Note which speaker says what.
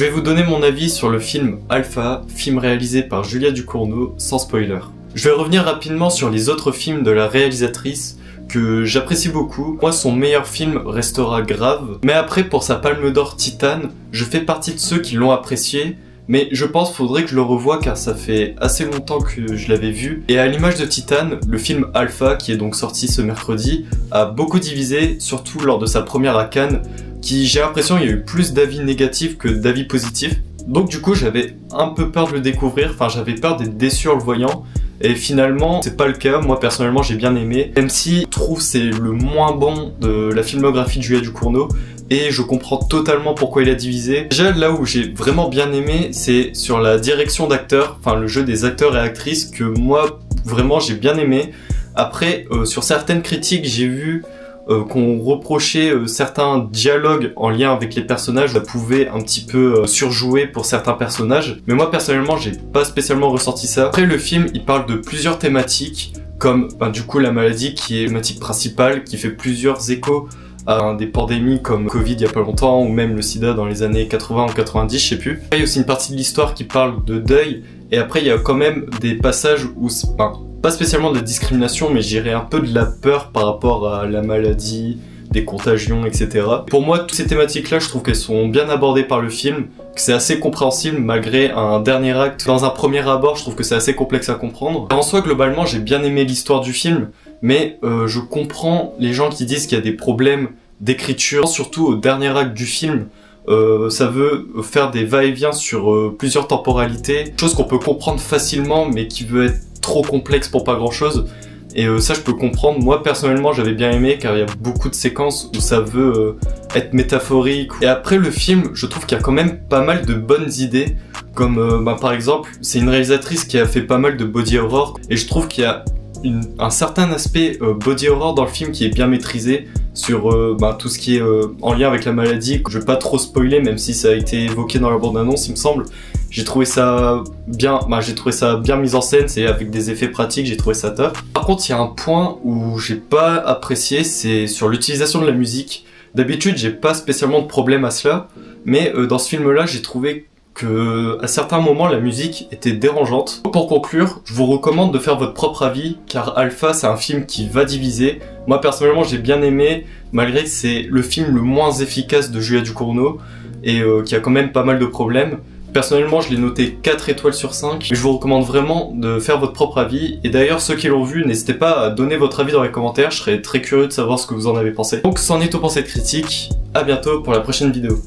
Speaker 1: Je vais vous donner mon avis sur le film Alpha, film réalisé par Julia Ducournau, sans spoiler. Je vais revenir rapidement sur les autres films de la réalisatrice, que j'apprécie beaucoup. Moi, son meilleur film restera Grave, mais après, pour sa Palme d'Or Titane, je fais partie de ceux qui l'ont apprécié, mais je pense qu'il faudrait que je le revoie car ça fait assez longtemps que je l'avais vu. Et à l'image de Titane, le film Alpha, qui est donc sorti ce mercredi, a beaucoup divisé, surtout lors de sa première à Cannes, qui, j'ai l'impression, il y a eu plus d'avis négatifs que d'avis positifs. Donc du coup, j'avais un peu peur de le découvrir, enfin j'avais peur d'être déçu en le voyant. Et finalement, c'est pas le cas. Moi, personnellement, j'ai bien aimé. Même si je trouve c'est le moins bon de la filmographie de Julia Ducournau. Et je comprends totalement pourquoi il a divisé. Déjà, là où j'ai vraiment bien aimé, c'est sur la direction d'acteurs, enfin le jeu des acteurs et actrices, que moi, vraiment, j'ai bien aimé. Après, sur certaines critiques, j'ai vu qu'on reprochait certains dialogues en lien avec les personnages, ça pouvait un petit peu surjouer pour certains personnages, mais moi personnellement j'ai pas spécialement ressenti ça. Après le film il parle de plusieurs thématiques, comme du coup la maladie qui est la thématique principale, qui fait plusieurs échos à des pandémies comme Covid il y a pas longtemps, ou même le sida dans les années 80 ou 90, je sais plus. Après il y a aussi une partie de l'histoire qui parle de deuil, et après il y a quand même des passages où pas spécialement de la discrimination, mais j'irais un peu de la peur par rapport à la maladie, des contagions, etc. Pour moi, toutes ces thématiques-là, je trouve qu'elles sont bien abordées par le film, que c'est assez compréhensible malgré un dernier acte. Dans un premier abord, je trouve que c'est assez complexe à comprendre. En soi, globalement, j'ai bien aimé l'histoire du film, mais je comprends les gens qui disent qu'il y a des problèmes d'écriture, surtout au dernier acte du film. Ça veut faire des va-et-vient sur plusieurs temporalités, chose qu'on peut comprendre facilement, mais qui veut être trop complexe pour pas grand chose, et ça je peux comprendre. Moi personnellement j'avais bien aimé car il y a beaucoup de séquences où ça veut être métaphorique, et après le film je trouve qu'il y a quand même pas mal de bonnes idées, comme par exemple c'est une réalisatrice qui a fait pas mal de body horror, et je trouve qu'il y a un certain aspect body horror dans le film qui est bien maîtrisé sur tout ce qui est en lien avec la maladie. Je vais pas trop spoiler même si ça a été évoqué dans la bande-annonce il me semble. J'ai trouvé ça bien, mis en scène, c'est avec des effets pratiques, j'ai trouvé ça top. Par contre, il y a un point où j'ai pas apprécié, c'est sur l'utilisation de la musique. D'habitude, j'ai pas spécialement de problème à cela, mais dans ce film-là, j'ai trouvé que à certains moments, la musique était dérangeante. Pour conclure, je vous recommande de faire votre propre avis, car Alpha, c'est un film qui va diviser. Moi, personnellement, j'ai bien aimé, malgré que c'est le film le moins efficace de Julia Ducournau, et qui a quand même pas mal de problèmes. Personnellement, je l'ai noté 4 étoiles sur 5. Je vous recommande vraiment de faire votre propre avis. Et d'ailleurs, ceux qui l'ont vu, n'hésitez pas à donner votre avis dans les commentaires. Je serais très curieux de savoir ce que vous en avez pensé. Donc, c'en est tout pour cette critique. À bientôt pour la prochaine vidéo.